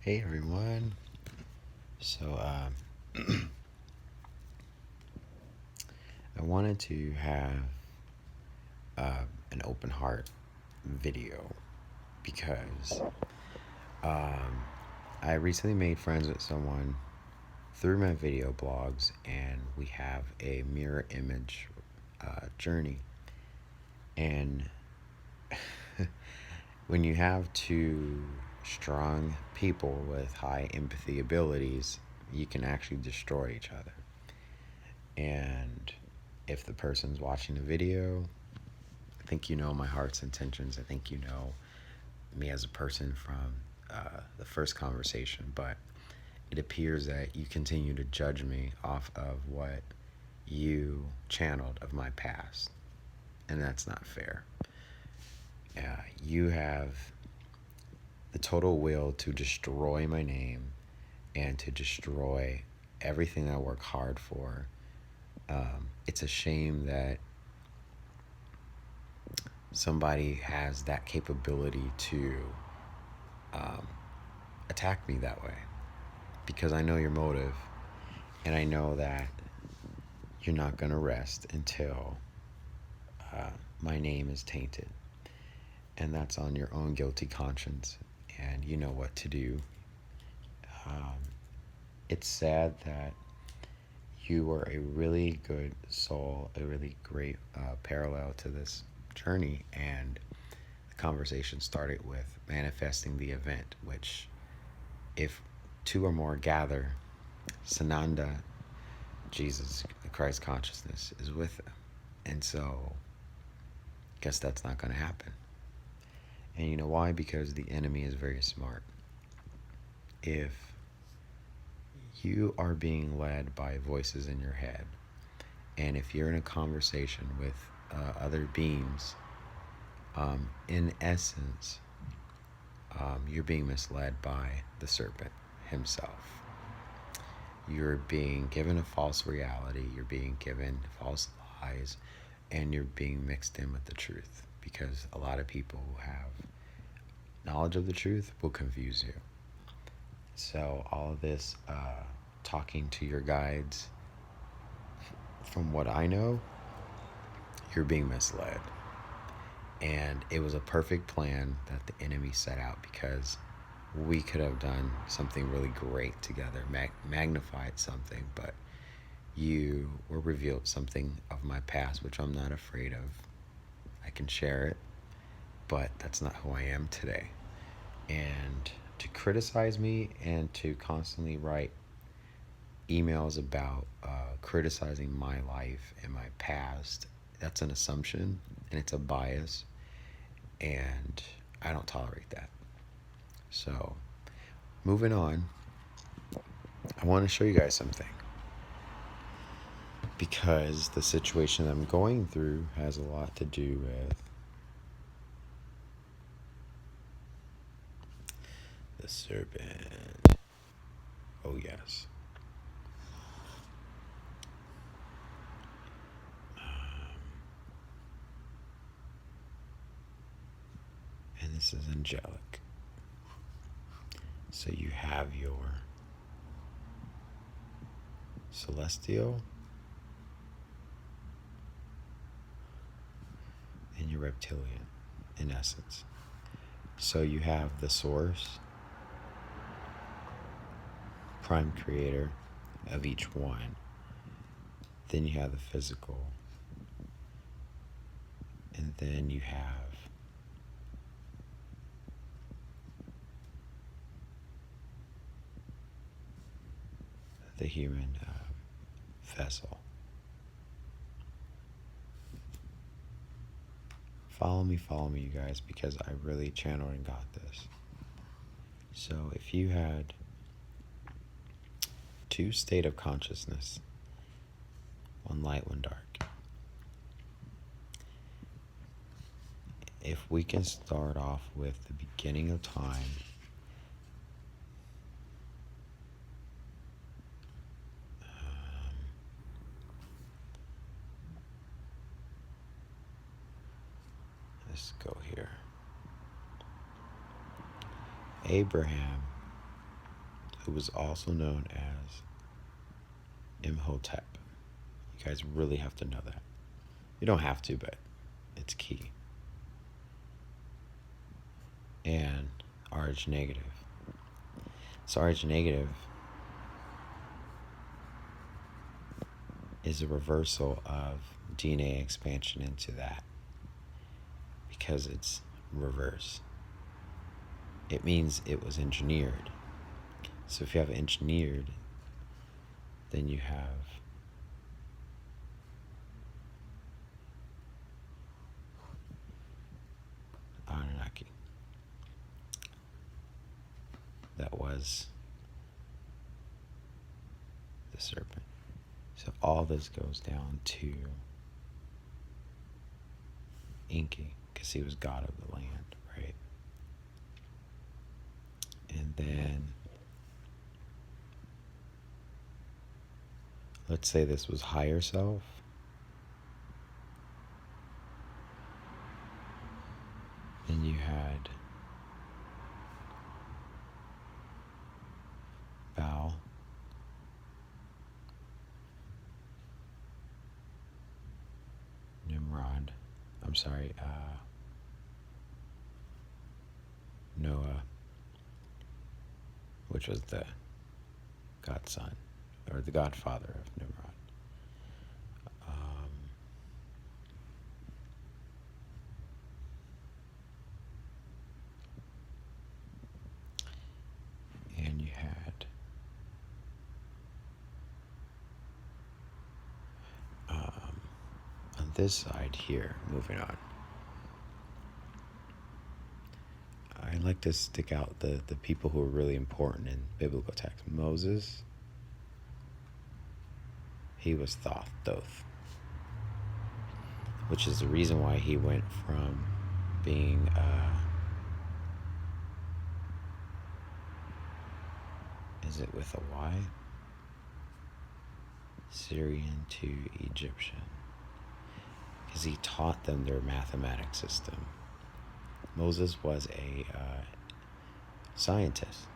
Hey everyone. So, I wanted to have an open heart video because I recently made friends with someone through my video blogs, and we have a mirror image journey. And when you have two strong people with high empathy abilities, you can actually destroy each other. And if the person's watching the video, I think you know my heart's intentions. I think you know me as a person from the first conversation, but it appears that you continue to judge me off of what you channeled of my past, and that's not fair. You have the total will to destroy my name and to destroy everything I work hard for. It's a shame that somebody has that capability to attack me that way, because I know your motive, and I know that you're not going to rest until my name is tainted, and that's on your own guilty conscience, and you know what to do. It's sad that you were a really good soul, a really great parallel to this journey, and the conversation started with manifesting the event, which, if two or more gather, Sananda, Jesus, the Christ consciousness, is with them. And so, guess that's not going to happen. And you know why? Because the enemy is very smart. If you are being led by voices in your head, and if you're in a conversation with other beings, in essence, you're being misled by the serpent himself. You're being given a false reality, you're being given false lies, and you're being mixed in with the truth, because a lot of people who have knowledge of the truth will confuse you. So all of this talking to your guides, from what I know, you're being misled. And it was a perfect plan that the enemy set out, because we could have done something really great together, magnified something, but you were revealed something of my past, which I'm not afraid of. I can share it, but that's not who I am today. And to criticize me and to constantly write emails about criticizing my life and my past, that's an assumption and it's a bias, and I don't tolerate that. So, moving on, I want to show you guys something, because the situation that I'm going through has a lot to do with the serpent. Oh, yes. And this is angelic. So you have your celestial and your reptilian, in essence. So you have the source, prime creator of each one. Then you have the physical. And then you have the human vessel. Follow me, you guys, because I really channeled and got this. So if you had two state of consciousness, one light, one dark, if we can start off with the beginning of time, let's go here. Abraham who was also known as Imhotep. You guys really have to know that. You don't have to, but it's key. And RH negative. So RH negative is a reversal of DNA expansion into that, because it's reverse. It means it was engineered. So if you have engineered, then you have Anunnaki. That was the serpent. So all this goes down to Enki, because he was god of the land, right? And then let's say this was higher self. Then you had Baal, Nimrod, Noah, which was the godson, or the godfather of Nimrod. And you had on this side here, moving on, I like to stick out the people who are really important in biblical text. Moses, he was Thoth, which is the reason why he went from being is it with a Y? Syrian to Egyptian. Because he taught them their mathematics system. Moses was a scientist.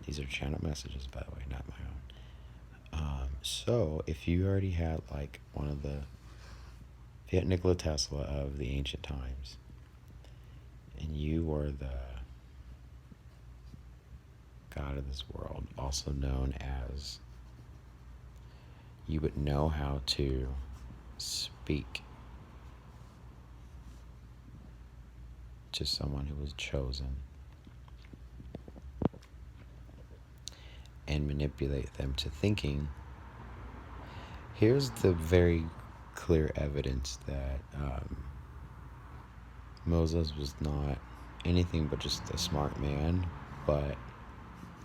These are channel messages, by the way, not my own. So if you already had like if you had Nikola Tesla of the ancient times, and you were the god of this world, also known as, you would know how to speak to someone who was chosen and manipulate them to thinking. Here's the very clear evidence that Moses was not anything but just a smart man, but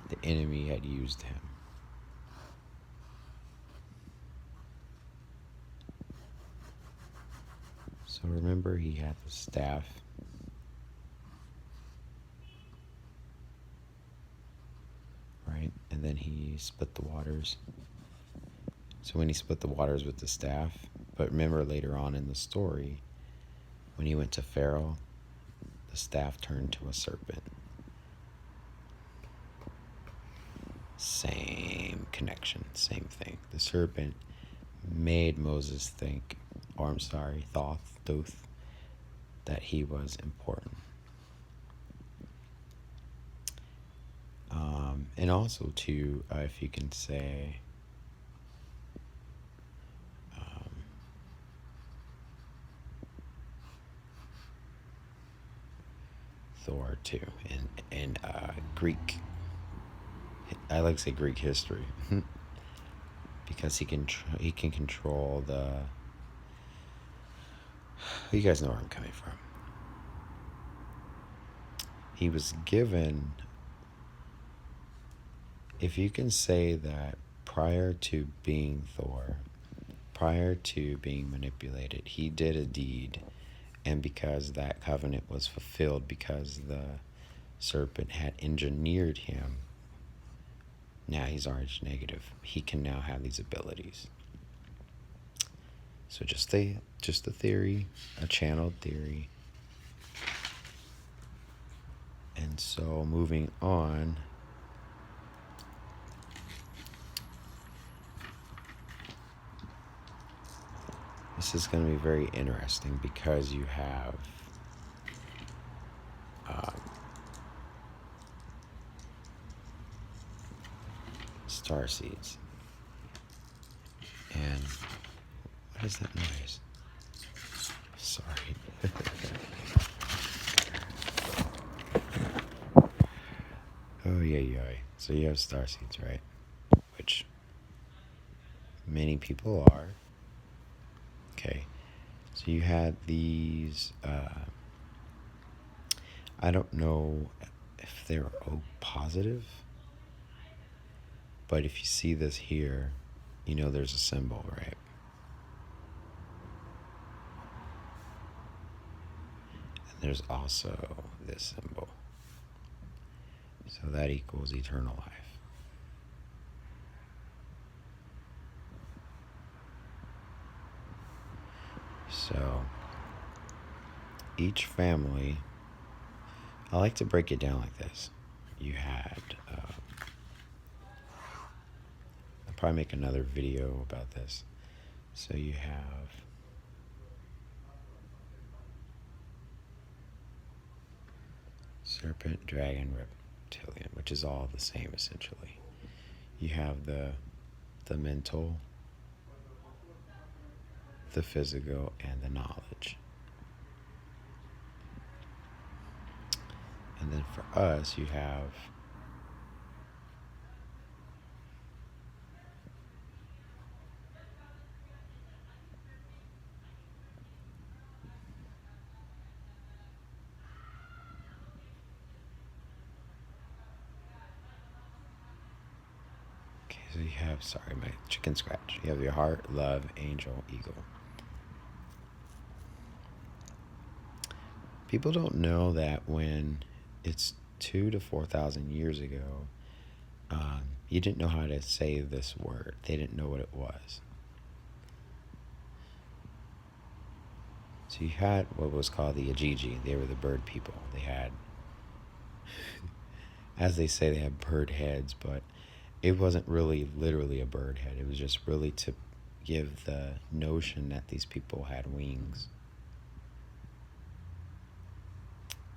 the enemy had used him. So remember, he had the staff. Right? And then he split the waters. So when he split the waters with the staff, but remember later on in the story, when he went to Pharaoh, the staff turned to a serpent. Same connection, same thing. The serpent made Moses think, Thoth, that he was important. And also too, if you can say, Thor too, in Greek. I like to say Greek history because he can control the. You guys know where I'm coming from. He was given. If you can say that prior to being Thor, prior to being manipulated, he did a deed, and because that covenant was fulfilled, because the serpent had engineered him, now he's RH negative. He can now have these abilities. So just a theory, a channeled theory. And So moving on, this is going to be very interesting because you have Starseeds. And what is that noise? Sorry. Oh, yeah. So you have Starseeds, right? Which many people are. Okay. So you had these, I don't know if they're O positive, but if you see this here, you know there's a symbol, right? And there's also this symbol. So that equals eternal life. So each family, I like to break it down like this. You had, I'll probably make another video about this. So you have Serpent, Dragon, Reptilian, which is all the same essentially. You have the mental, the physical, and the knowledge. And then for us, you have so you have, sorry, my chicken scratch. You have your heart, love, angel, eagle. People don't know that when it's 2,000 to 4,000 years ago, you didn't know how to say this word. They didn't know what it was. So you had what was called the Ajiji. They were the bird people. They had, as they say, they have bird heads, but it wasn't really literally a bird head. It was just really to give the notion that these people had wings.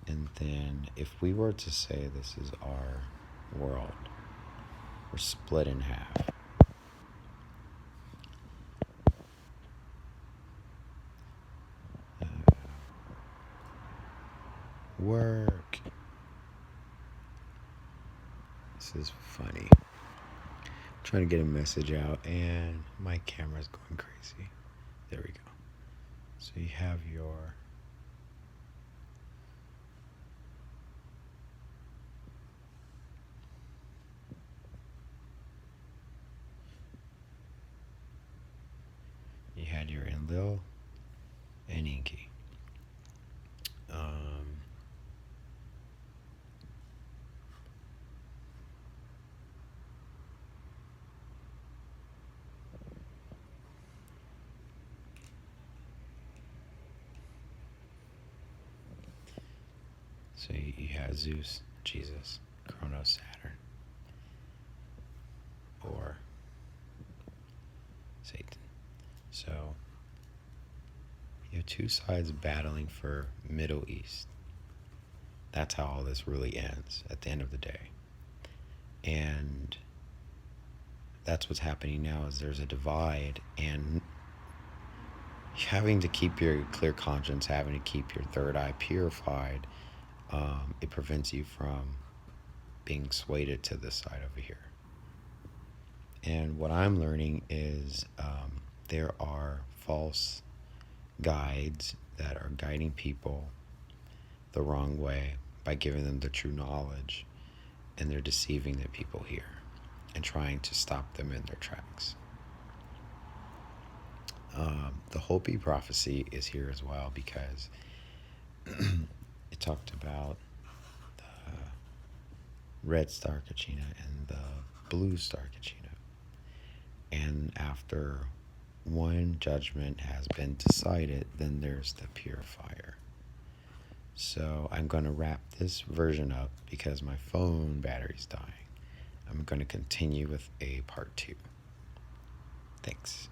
And then if we were to say this is our world, we're split in half. Work. This is funny. I'm trying to get a message out and my camera's going crazy. There we go. So you have your Enlil and Inky. So you have Zeus, Jesus, Kronos, Saturn, or Satan. So you have two sides battling for Middle East. That's how all this really ends at the end of the day. And that's what's happening now is there's a divide, and having to keep your clear conscience, having to keep your third eye purified, it prevents you from being swayed to this side over here. And what I'm learning is there are false guides that are guiding people the wrong way by giving them the true knowledge, and they're deceiving the people here and trying to stop them in their tracks. The Hopi prophecy is here as well because it talked about the red star Kachina and the blue star Kachina. And after one judgment has been decided, then there's the purifier. So I'm going to wrap this version up because my phone battery's dying. I'm going to continue with a part 2. Thanks.